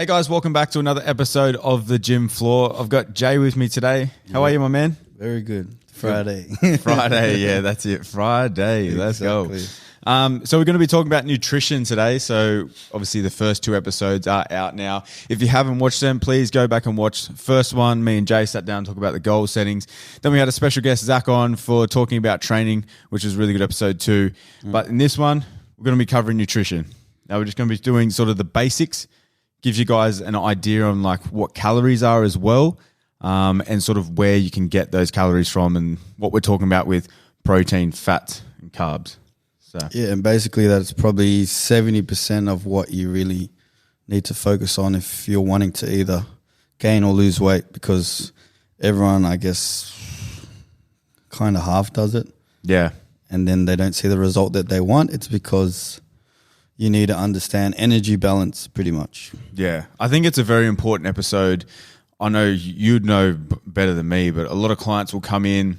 Hey guys, welcome back to another episode of The Gym Floor. I've got Jay with me today. How are you, my man? Very good. Friday. Friday, yeah, that's it. Friday, let's go. So we're going to be talking about nutrition today. So obviously the first two episodes are out now. If you haven't watched them, please go back and watch. First one, me and Jay sat down and talked about the goal settings. Then we had a special guest, Zach, on for talking about training, which was a really good episode too. But in this one, we're going to be covering nutrition. Now we're just going to be doing sort of the basics, gives you guys an idea on like what calories are as well, and sort of where you can get those calories from and what we're talking about with protein, fat, and carbs. So Yeah, and basically that's probably 70% of what you really need to focus on if you're wanting to either gain or lose weight, because everyone, I guess, kind of half does it. yeah, And then they don't see the result that they want. It's because you need to understand energy balance pretty much. yeah. I think it's a very important episode. I know you'd know better than me, but a lot of clients will come in.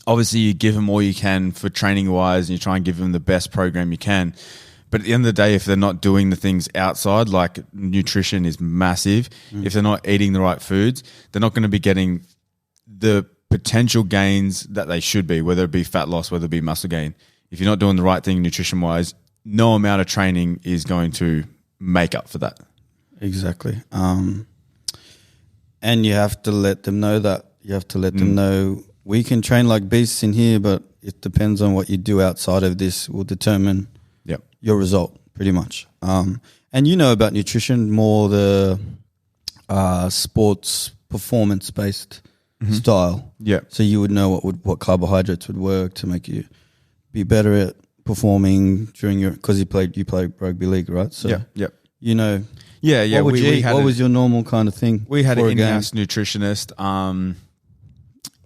Obviously, you give them all you can for training-wise and you try and give them the best program you can. But at the end of the day, if they're not doing the things outside, like nutrition is massive, if they're not eating the right foods, they're not going to be getting the potential gains that they should be, whether it be fat loss, whether it be muscle gain. If you're not doing the right thing nutrition-wise, no amount of training is going to make up for that. Exactly. And you have to let them know that. You have to let them know we can train like beasts in here, but it depends on what you do outside of this will determine your result pretty much. And you know about nutrition, more the sports performance-based style. Yeah. So you would know what carbohydrates would work to make you be better at performing during your, because you played rugby league, right? So you know. Yeah, yeah. What was your normal kind of thing? We had an in-house nutritionist.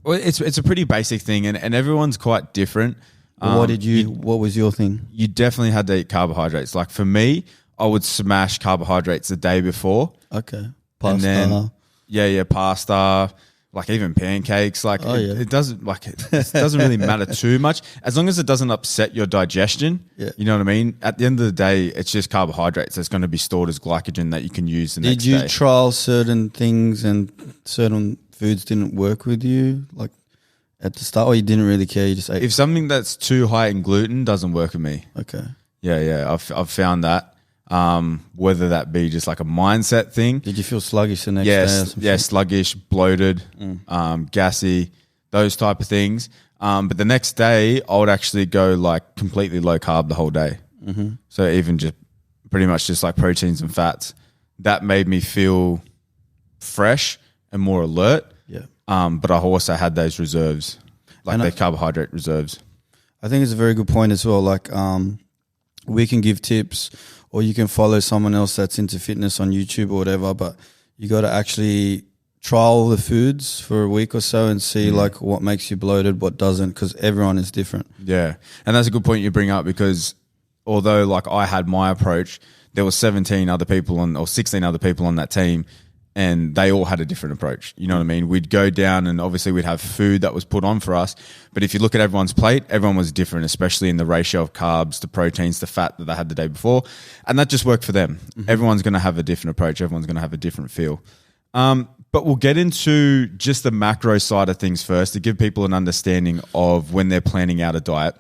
Well, it's a pretty basic thing, and everyone's quite different. What was your thing? You definitely had to eat carbohydrates. Like for me, I would smash carbohydrates the day before. Okay. Pasta. And then, pasta. Like even pancakes, like it doesn't really matter too much as long as it doesn't upset your digestion. Yeah. You know what I mean? At the end of the day, it's just carbohydrates that's going to be stored as glycogen that you can use the next day. Did you trial certain things and certain foods didn't work with you, like at the start, or you didn't really care? You just ate. If something that's too high in gluten doesn't work with me. Okay. Yeah, I've found that. Whether that be just like a mindset thing. Did you feel sluggish the next day? Or something? Sluggish, bloated, gassy, those type of things. But the next day, I would actually go like completely low carb the whole day. So even just pretty much just like proteins and fats. That made me feel fresh and more alert. Yeah. But I also had those reserves, like the carbohydrate reserves. I think it's a very good point as well. Like, we can give tips, or you can follow someone else that's into fitness on YouTube or whatever, but you got to actually trial the foods for a week or so and see like what makes you bloated, what doesn't, because everyone is different. Yeah. And that's a good point you bring up, because although like I had my approach, there were 17 other people or 16 other people on that team, and they all had a different approach. You know what I mean? We'd go down and obviously we'd have food that was put on for us. But if you look at everyone's plate, everyone was different, especially in the ratio of carbs, the proteins, the fat that they had the day before. And that just worked for them. Everyone's going to have a different approach. Everyone's going to have a different feel. But we'll get into just the macro side of things first to give people an understanding of when they're planning out a diet.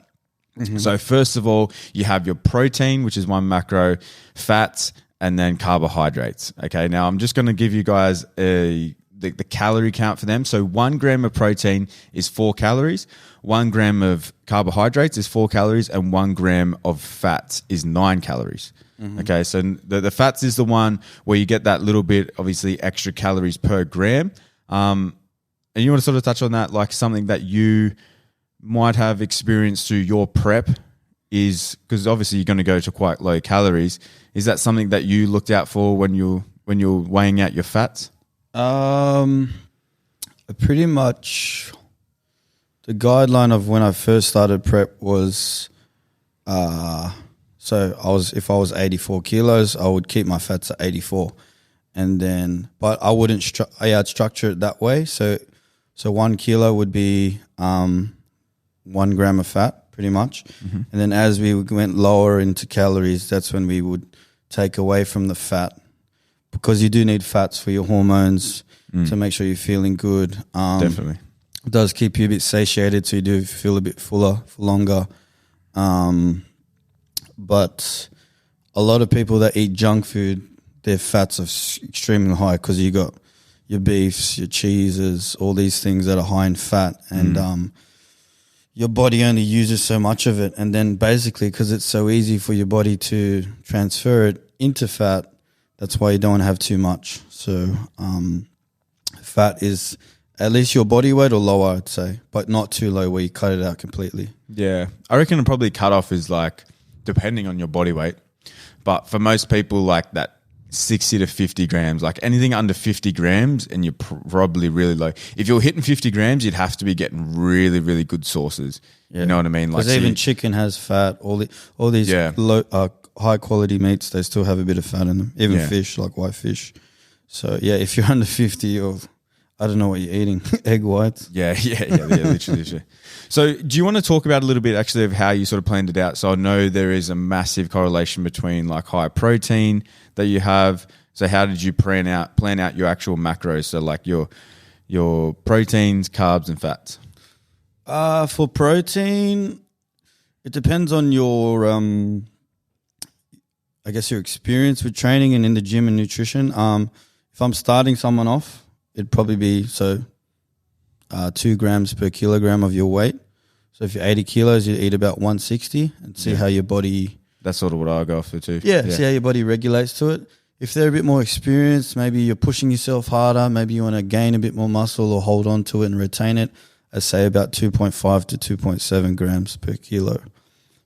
So first of all, you have your protein, which is one macro, fats, and then carbohydrates. Okay, now I'm just going to give you guys the calorie count for them. So 1 gram of protein is 4 calories, 1 gram of carbohydrates is 4 calories, and 1 gram of fats is 9 calories. Okay, so the fats is the one where you get that little bit, obviously, extra calories per gram. And you want to sort of touch on that, like something that you might have experienced through your prep is, because obviously you're going to go to quite low calories. Is that something that you looked out for when you're weighing out your fats? Pretty much the guideline of when I first started prep was, if I was 84 kilos, I would keep my fats at 84, and then, but I wouldn't, I'd structure it that way. So 1 kilo would be 1 gram of fat, pretty much. And then as we went lower into calories, that's when we would take away from the fat, because you do need fats for your hormones to make sure you're feeling good. Definitely. It does keep you a bit satiated, so you do feel a bit fuller for longer. But a lot of people that eat junk food, their fats are extremely high because you got your beefs, your cheeses, all these things that are high in fat, and your body only uses so much of it. And then basically, because it's so easy for your body to transfer it into fat, that's why you don't want to have too much. So fat is at least your body weight or lower, I'd say, but not too low where you cut it out completely. Yeah. I reckon the probably cutoff is like depending on your body weight. But for most people, like that 60 to 50 grams, like anything under 50 grams, and you're probably really low. If you're hitting 50 grams, you'd have to be getting really, really good sources. Yeah. You know what I mean? Because even chicken has fat. All these low, high quality meats, they still have a bit of fat in them. Even fish, like white fish. So yeah, if you're under 50, or I don't know what you're eating, egg whites. Yeah, literally. So do you want to talk about a little bit actually of how you sort of planned it out? So I know there is a massive correlation between like high protein that you have. So how did you plan out your actual macros? So like your proteins, carbs, and fats. For protein, it depends on your I guess your experience with training and in the gym and nutrition. If I'm starting someone off, it'd probably be 2 grams per kilogram of your weight. So if you're 80 kilos, you eat about 160 and see how your body... That's sort of what I go for too. Yeah, see how your body regulates to it. If they're a bit more experienced, maybe you're pushing yourself harder, maybe you want to gain a bit more muscle or hold on to it and retain it, I'd say about 2.5 to 2.7 grams per kilo.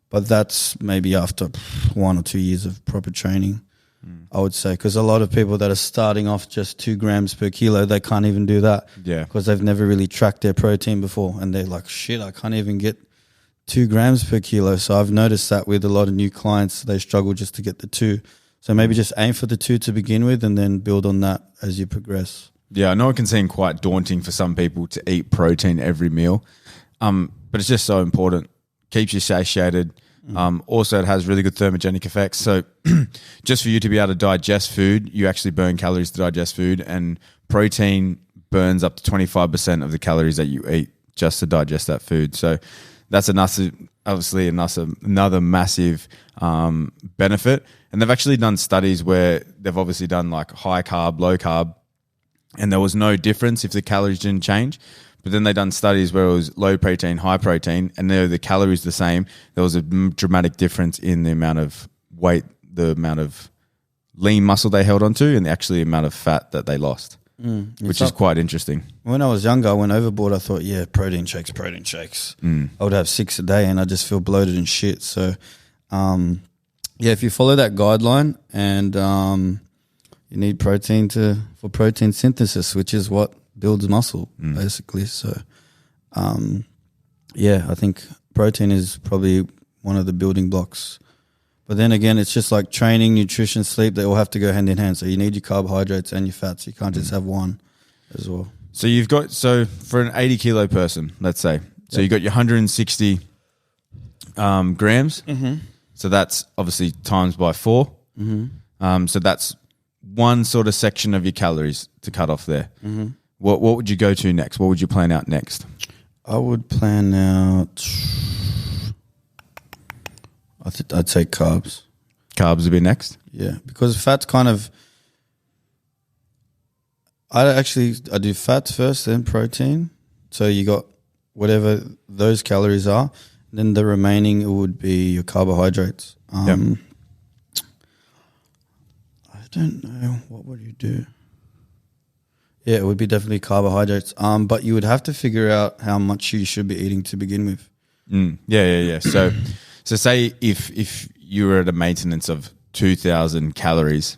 But that's maybe after 1 or 2 years of proper training, I would say. Because a lot of people that are starting off just 2 grams per kilo, they can't even do that. Yeah. Because they've never really tracked their protein before. And they're like, shit, I can't even get 2 grams per kilo. So I've noticed that with a lot of new clients, they struggle just to get the 2. So maybe just aim for the 2 to begin with and then build on that as you progress. Yeah, I know it can seem quite daunting for some people to eat protein every meal, but it's just so important. Keeps you satiated. Also, it has really good thermogenic effects. So just for you to be able to digest food, you actually burn calories to digest food, and protein burns up to 25% of the calories that you eat just to digest that food. So that's obviously another massive benefit. And they've actually done studies where they've obviously done like high carb, low carb, and there was no difference if the calories didn't change. But then they done studies where it was low protein, high protein, and the calories the same. There was a dramatic difference in the amount of weight, the amount of lean muscle they held onto, and the amount of fat that they lost, which is quite interesting. When I was younger, I went overboard. I thought, protein shakes. I would have 6 a day, and I just feel bloated and shit. So, if you follow that guideline, and you need protein for protein synthesis, which is what builds muscle, basically. So, I think protein is probably one of the building blocks. But then again, it's just like training, nutrition, sleep, they all have to go hand in hand. So you need your carbohydrates and your fats. You can't just have one as well. So for an 80 kilo person, let's say, so you got your 160 grams. So that's obviously times by 4. So that's one sort of section of your calories to cut off there. What would you go to next? What would you plan out next? I would plan out, I'd say carbs. Carbs would be next? Yeah, because fat's kind of, I do fats first, then protein. So you got whatever those calories are. Then the remaining would be your carbohydrates. I don't know. What would you do? Yeah, it would be definitely carbohydrates. But you would have to figure out how much you should be eating to begin with. Yeah. So say if you were at a maintenance of 2,000 calories.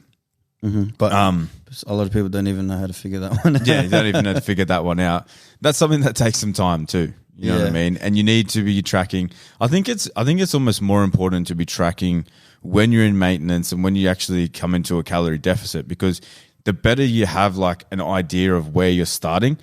But a lot of people don't even know how to figure that one out. Yeah, you don't even know how to figure that one out. That's something that takes some time too. You know what I mean? And you need to be tracking. I think it's almost more important to be tracking when you're in maintenance and when you actually come into a calorie deficit, because the better you have like an idea of where you're starting,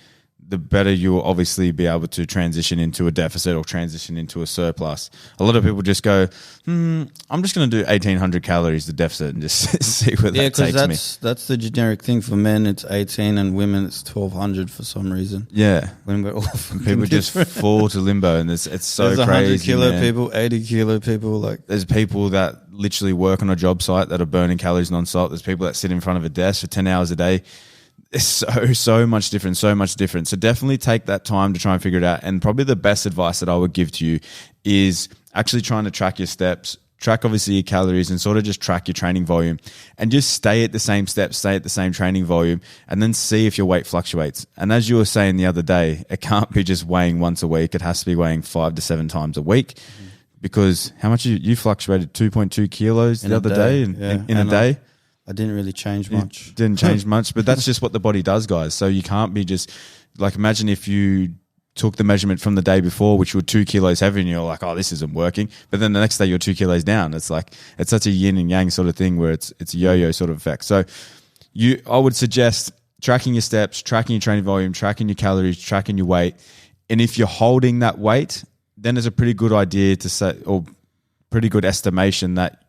the better you'll obviously be able to transition into a deficit or transition into a surplus. A lot of people just go, I'm just going to do 1,800 calories, the deficit, and just see where that takes me. That's the generic thing. For men, it's 18, and women, it's 1,200 for some reason. Yeah. When we're all people just fall to limbo, and it's so there's crazy. 100 kilo people, 80 kilo people. Like, there's people that literally work on a job site that are burning calories non-stop. There's people that sit in front of a desk for 10 hours a day. It's so much different, so much different. So definitely take that time to try and figure it out. And probably the best advice that I would give to you is actually trying to track your steps, track obviously your calories, and sort of just track your training volume, and just stay at the same steps, stay at the same training volume, and then see if your weight fluctuates. And as you were saying the other day, it can't be just weighing once a week. It has to be weighing 5 to 7 times a week, because how much you fluctuated 2.2 kilos the other day in a day. I didn't really change much. Didn't change much, but that's just what the body does, guys. So you can't be just like, imagine if you took the measurement from the day before, which were 2 kilos heavy, and you're like, oh, this isn't working. But then the next day you're 2 kilos down. It's like, it's such a yin and yang sort of thing where it's a yo-yo sort of effect. So I would suggest tracking your steps, tracking your training volume, tracking your calories, tracking your weight. And if you're holding that weight, then it's a pretty good idea to say, or pretty good estimation that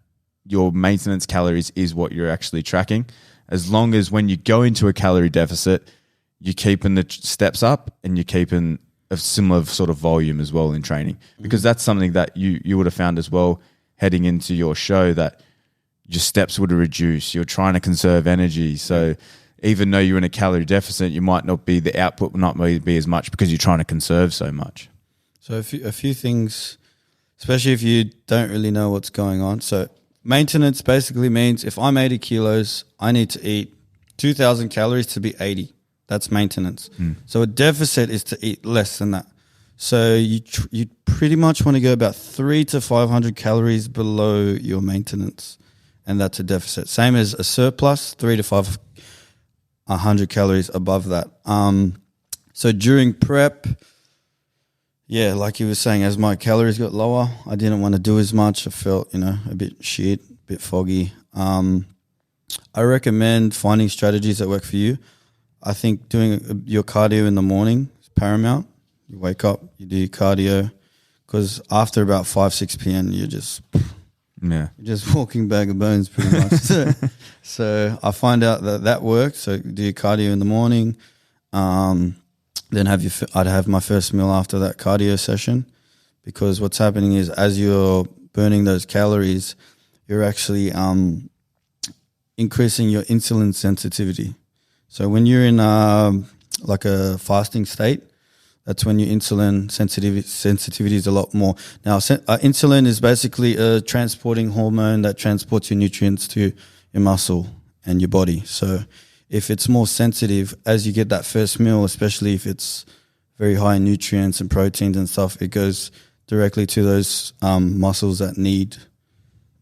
your maintenance calories is what you're actually tracking. As long as when you go into a calorie deficit, you're keeping the steps up and you're keeping a similar sort of volume as well in training. Because that's something that you would have found as well heading into your show, that your steps would reduce. You're trying to conserve energy. So even though you're in a calorie deficit, you might not be, the output will not be as much because you're trying to conserve so much. So a few things, especially if you don't really know what's going on. So maintenance basically means if I'm 80 kilos, I need to eat 2,000 calories to be 80. That's maintenance. So a deficit is to eat less than that. So you pretty much want to go about 300 to 500 calories below your maintenance, and that's a deficit. Same as a surplus, 300 to 500 calories above that. So during prep, yeah, like you were saying, as my calories got lower, I didn't want to do as much. I felt, a bit shit, a bit foggy. I recommend finding strategies that work for you. I think doing your cardio in the morning is paramount. You wake up, you do your cardio, because after about 5, 6 p.m., you're just walking bag of bones pretty much. So I find out that works. So do your cardio in the morning. Then I'd have my first meal after that cardio session, because what's happening is as you're burning those calories, you're actually increasing your insulin sensitivity. So when you're in like a fasting state, that's when your insulin sensitivity is a lot more. Now, insulin is basically a transporting hormone that transports your nutrients to your muscle and your body. So if it's more sensitive, as you get that first meal, especially if it's very high in nutrients and proteins and stuff, it goes directly to those muscles that need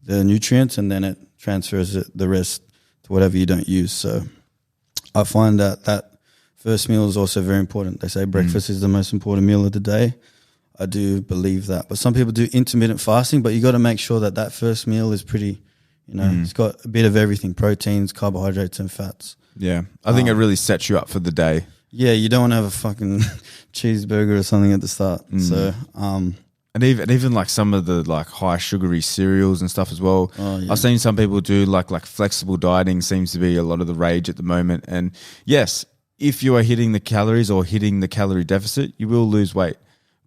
the nutrients, and then it transfers the rest to whatever you don't use. So I find that first meal is also very important. They say breakfast is the most important meal of the day. I do believe that. But some people do intermittent fasting, but you got to make sure that first meal is pretty, it's got a bit of everything, proteins, carbohydrates, and fats. Yeah, I think it really sets you up for the day. Yeah, you don't want to have a fucking cheeseburger or something at the start. So, and even like some of the like high sugary cereals and stuff as well. Oh, yeah. I've seen some people do like flexible dieting seems to be a lot of the rage at the moment. And yes, if you are hitting the calories or hitting the calorie deficit, you will lose weight.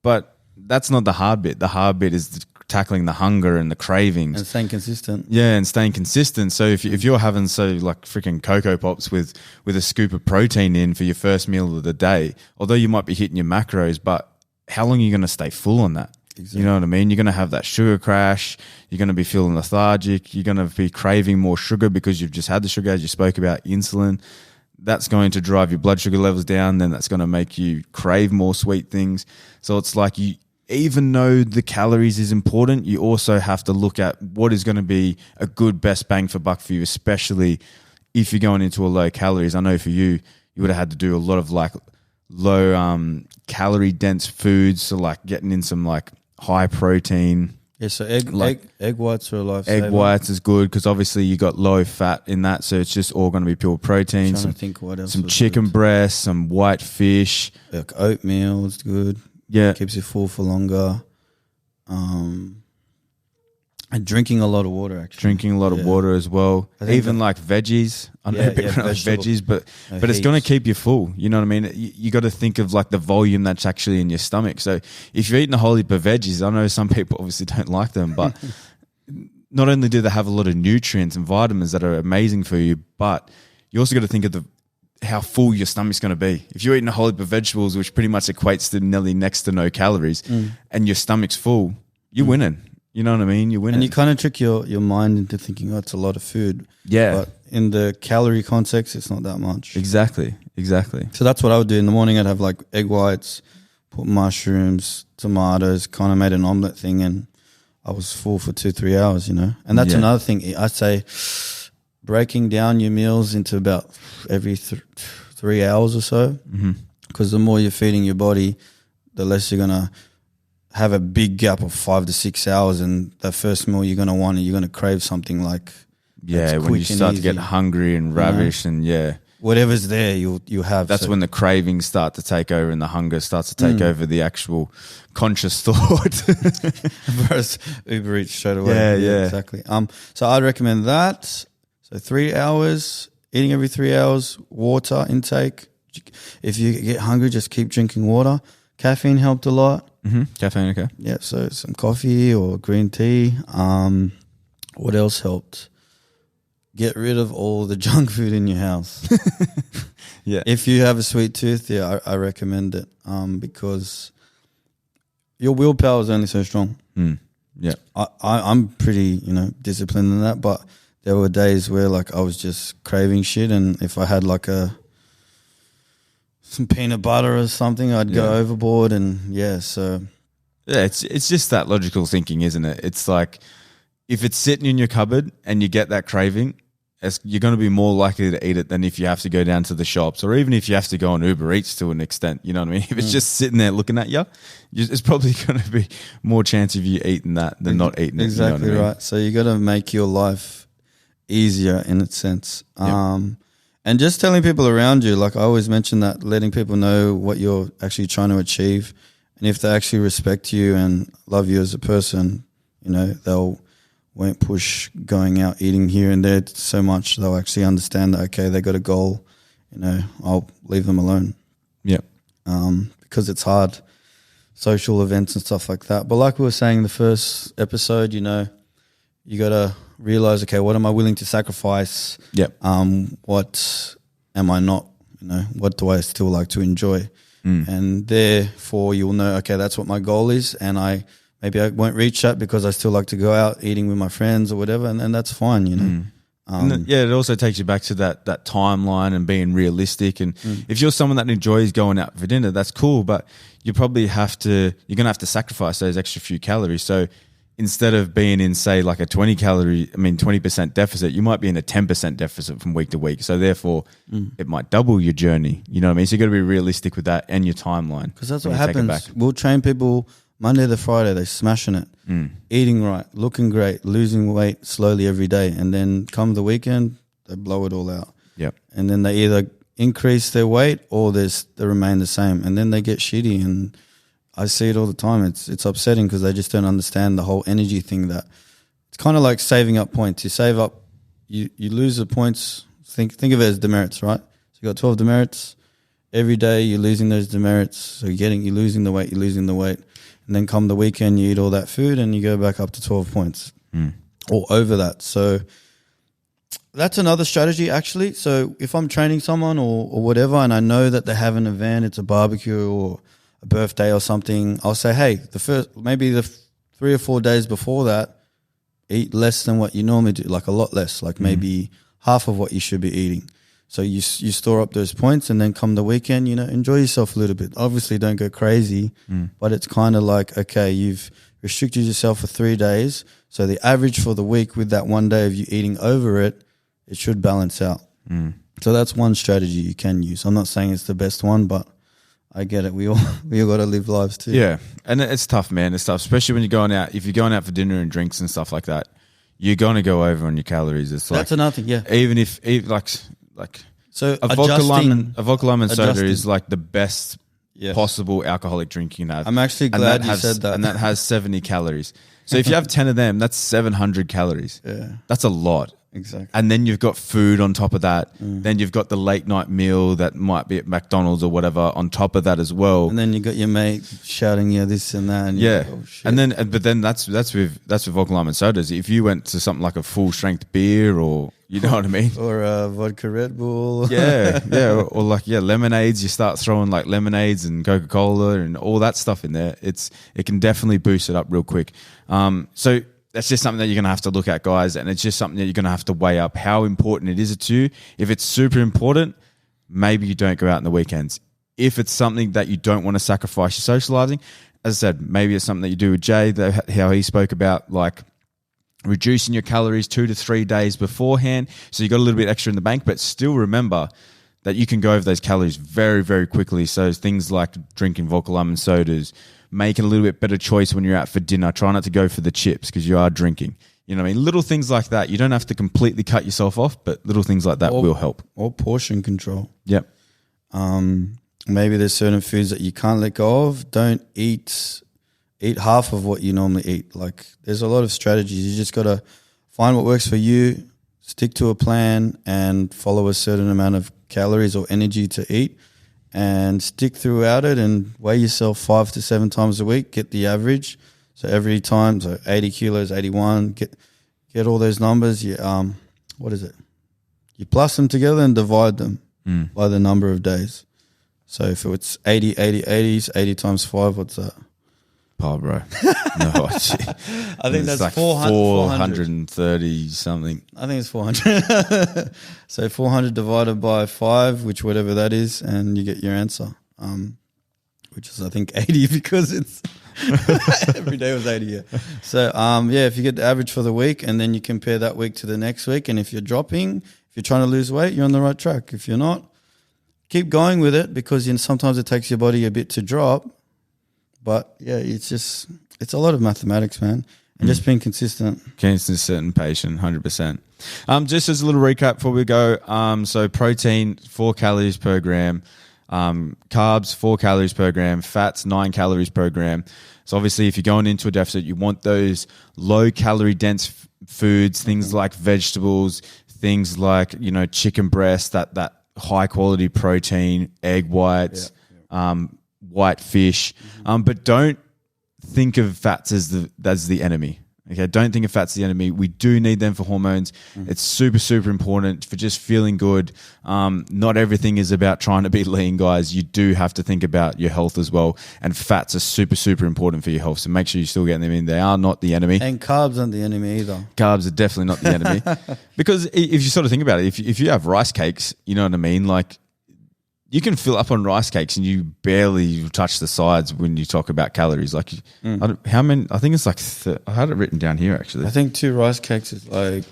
But that's not the hard bit. The hard bit is tackling the hunger and the cravings. And staying consistent. Yeah, and staying consistent. So if you're having, like freaking Cocoa Pops with a scoop of protein in for your first meal of the day, although you might be hitting your macros, but how long are you going to stay full on that? Exactly. You know what I mean? You're going to have that sugar crash. You're going to be feeling lethargic. You're going to be craving more sugar because you've just had the sugar, as you spoke about, insulin. That's going to drive your blood sugar levels down. Then that's going to make you crave more sweet things. So it's like even though the calories is important, you also have to look at what is going to be a good best bang for buck for you, especially if you're going into a low calories. I know for you would have had to do a lot of like low calorie dense foods. So like getting in some like high protein Yeah, so egg whites are a lifesaver. Egg whites is good because obviously you got low fat in that, so it's just all going to be pure protein. Trying to think what else. Some chicken breast, some white fish. Like oatmeal is good. Yeah, keeps you full for longer. And drinking a lot of water, actually. Drinking a lot of water as well. Even like veggies. I know people don't like veggies, but it's going to keep you full. You know what I mean? You got to think of like the volume that's actually in your stomach. So if you're eating a whole heap of veggies, I know some people obviously don't like them, but not only do they have a lot of nutrients and vitamins that are amazing for you, but you also got to think of how full your stomach's going to be. If you're eating a whole heap of vegetables, which pretty much equates to nearly next to no calories, and your stomach's full, you're winning. You know what I mean? You're winning. And you kind of trick your mind into thinking, oh, it's a lot of food. Yeah. But in the calorie context, it's not that much. Exactly. So that's what I would do in the morning. I'd have like egg whites, put mushrooms, tomatoes, kind of made an omelette thing, and I was full for 2-3 hours, you know. And that's another thing. I say breaking down your meals into about every 3 hours or so, because the more you're feeding your body, the less you're going to have a big gap of 5 to 6 hours, and the first meal you're going to crave something like when you start to get hungry and ravish, and whatever's there you'll have. That's when the cravings start to take over and the hunger starts to take over the actual conscious thought. Whereas Uber Eats straight away. Yeah, exactly. So I'd recommend that. So 3 hours, eating every 3 hours, water intake. If you get hungry, just keep drinking water. Caffeine helped a lot. Caffeine, okay. Yeah, so some coffee or green tea. What else helped? Get rid of all the junk food in your house. Yeah. If you have a sweet tooth, I recommend it because your willpower is only so strong. Yeah. I'm pretty, disciplined in that, but there were days where like I was just craving shit, and if I had like some peanut butter or something, I'd go overboard, and so it's just that logical thinking, isn't it? It's like if it's sitting in your cupboard and you get that craving, you're going to be more likely to eat it than if you have to go down to the shops, or even if you have to go on Uber Eats to an extent. You know what I mean? If it's just sitting there looking at you, it's probably going to be more chance of you eating that than not eating it. Exactly, you know what I mean? Right. So you got to make your life easier in a sense. And just telling people around you, like I always mention that, letting people know what you're actually trying to achieve. And if they actually respect you and love you as a person, won't push going out eating here and there so much. They'll actually understand that, okay, they got a goal, I'll leave them alone. Yeah. Because it's hard, social events and stuff like that. But like we were saying in the first episode, you got to realize, okay, what am I willing to sacrifice? Yep. What am I not? What do I still like to enjoy? And therefore you'll know, okay, that's what my goal is, and maybe I won't reach that because I still like to go out eating with my friends or whatever, and that's fine, it also takes you back to that timeline and being realistic. And if you're someone that enjoys going out for dinner, that's cool, but you're going to have to sacrifice those extra few calories. So instead of being in, say, like a 20% deficit, you might be in a 10% deficit from week to week. So therefore, it might double your journey. You know what I mean? So you got to be realistic with that and your timeline. Because that's what happens. We'll train people Monday to Friday, they're smashing it, eating right, looking great, losing weight slowly every day. And then come the weekend, they blow it all out. Yep. And then they either increase their weight or they remain the same. And then they get shitty, and I see it all the time. It's upsetting because they just don't understand the whole energy thing. That it's kind of like saving up points. You save up, you lose the points. Think of it as demerits, right? So you got 12 demerits. Every day you're losing those demerits. So you're losing the weight, and then come the weekend you eat all that food and you go back up to 12 points or over that. So that's another strategy actually. So if I'm training someone or whatever, and I know that they have an event, it's a barbecue or a birthday or something, I'll say, hey, maybe the 3 or 4 days before that, eat less than what you normally do, like a lot less, like maybe half of what you should be eating. So you store up those points, and then come the weekend, enjoy yourself a little bit. Obviously don't go crazy, but it's kind of like, okay, you've restricted yourself for 3 days. So the average for the week with that 1 day of you eating over it should balance out. So that's one strategy you can use. I'm not saying it's the best one, but I get it. We all got to live lives too. Yeah, and it's tough, man. It's tough, especially when you're going out. If you're going out for dinner and drinks and stuff like that, you're going to go over on your calories. It's like that's another thing. Yeah, even if like so a vodka lemon soda is like the best possible alcoholic drink you can have. I'm actually glad you said that, and that has 70 calories. So if you have 10 of them, that's 700 calories. Yeah, that's a lot. Exactly. And then you've got food on top of that. Then you've got the late night meal that might be at McDonald's or whatever on top of that as well. And then you got your mate shouting, this and that. And yeah. Like, oh, shit. And then that's with vodka lime and sodas. If you went to something like a full strength beer or you know what I mean? Or a vodka Red Bull. Yeah. Or like, lemonades. You start throwing like lemonades and Coca-Cola and all that stuff in there. It can definitely boost it up real quick. So that's just something that you're going to have to look at, guys, and it's just something that you're going to have to weigh up how important it is to you. If it's super important, maybe you don't go out on the weekends. If it's something that you don't want to sacrifice your socializing, as I said, maybe it's something that you do with Jay, how he spoke about like reducing your calories 2 to 3 days beforehand, so you got a little bit extra in the bank, but still remember that you can go over those calories very, very quickly. So things like drinking vodka lemon sodas, making a little bit better choice when you're out for dinner. Try not to go for the chips because you are drinking. You know what I mean? Little things like that. You don't have to completely cut yourself off, but little things like that will help. Or portion control. Yep. Maybe there's certain foods that you can't let go of. Don't eat half of what you normally eat. Like there's a lot of strategies. You just got to find what works for you, stick to a plan and follow a certain amount of calories or energy to eat. And stick throughout it and weigh yourself 5 to 7 times a week. Get the average. So every time, 80 kilos, 81. Get all those numbers. What is it? You plus them together and divide them by the number of days. So if it's 80 times 5, what's that? Oh, bro. No, I think that's like 430 something. I think it's 400. So 400 divided by 5, which whatever that is, and you get your answer, which is I think 80 because it's every day was 80. Yeah. So if you get the average for the week and then you compare that week to the next week, and if you're dropping, if you're trying to lose weight, you're on the right track. If you're not, keep going with it because sometimes it takes your body a bit to drop. But yeah, it's a lot of mathematics, man, and just being consistent. Consistent and patient, 100%. Just as a little recap before we go, so protein, 4 calories per gram, carbs, 4 calories per gram, fats, 9 calories per gram. So obviously if you're going into a deficit, you want those low calorie dense foods, things like vegetables, things like, chicken breast, that high quality protein, egg whites, white fish, but don't think of fats as the enemy. Okay, don't think of fats as the enemy. We do need them for hormones. It's super, super important for just feeling good. Not everything is about trying to be lean, guys. You do have to think about your health as well. And fats are super, super important for your health. So make sure you're still getting them in. They are not the enemy. And carbs aren't the enemy either. Carbs are definitely not the enemy. Because if you sort of think about it, if you have rice cakes, you know what I mean? Like, you can fill up on rice cakes and you barely touch the sides when you talk about calories. Like, how many? I think it's like, I had it written down here actually. I think 2 rice cakes is like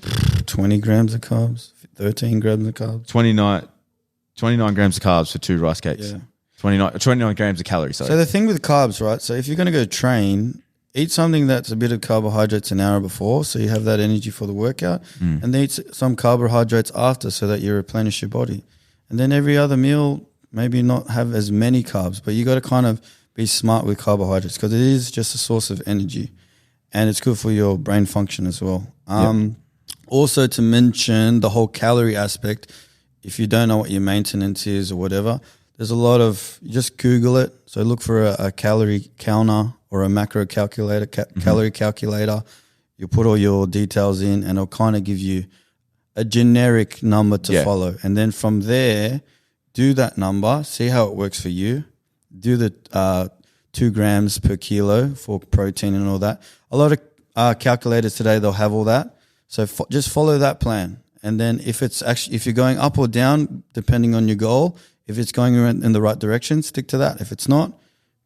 20 grams of carbs, 13 grams of carbs. 29 grams of carbs for 2 rice cakes. Yeah. 29 grams of calories. Sorry. So the thing with carbs, right? So if you're going to go train, eat something that's a bit of carbohydrates an hour before so you have that energy for the workout, and then eat some carbohydrates after so that you replenish your body. And then every other meal, maybe not have as many carbs, but you got to kind of be smart with carbohydrates because it is just a source of energy and it's good for your brain function as well. Also to mention the whole calorie aspect, if you don't know what your maintenance is or whatever, there's a lot of, just Google it. So look for a calorie counter or a macro calculator, calorie calculator. You put all your details in and it'll kind of give you a generic number to follow. And then from there, do that number, see how it works for you. Do the 2 grams per kilo for protein and all that. A lot of calculators today, they'll have all that. So just follow that plan. And then if you're going up or down, depending on your goal, if it's going in the right direction, stick to that. If it's not,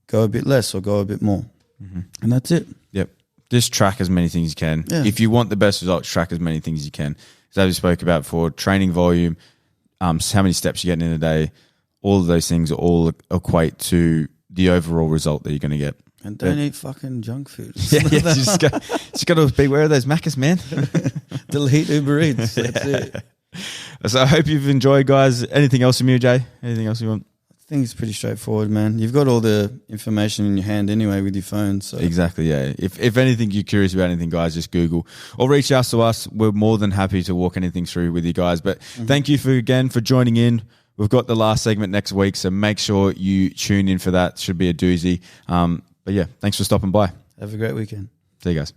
go a bit less or go a bit more. And that's it. Yep. Just track as many things as you can. Yeah. If you want the best results, track as many things as you can. As we spoke about before, training volume, how many steps you're getting in a day, all of those things all equate to the overall result that you're going to get. And don't eat fucking junk food. Yeah, you just got to beware of those Maccas, man. Delete Uber Eats. That's it. So I hope you've enjoyed, guys. Anything else from you, Jay? Anything else you want? I think it's pretty straightforward, man. You've got all the information in your hand anyway with your phone. So exactly, yeah. If anything you're curious about anything, guys, just Google or reach out to us. We're more than happy to walk anything through with you guys. But thank you again for joining in. We've got the last segment next week, so make sure you tune in for that. Should be a doozy. But yeah, thanks for stopping by. Have a great weekend. See you guys.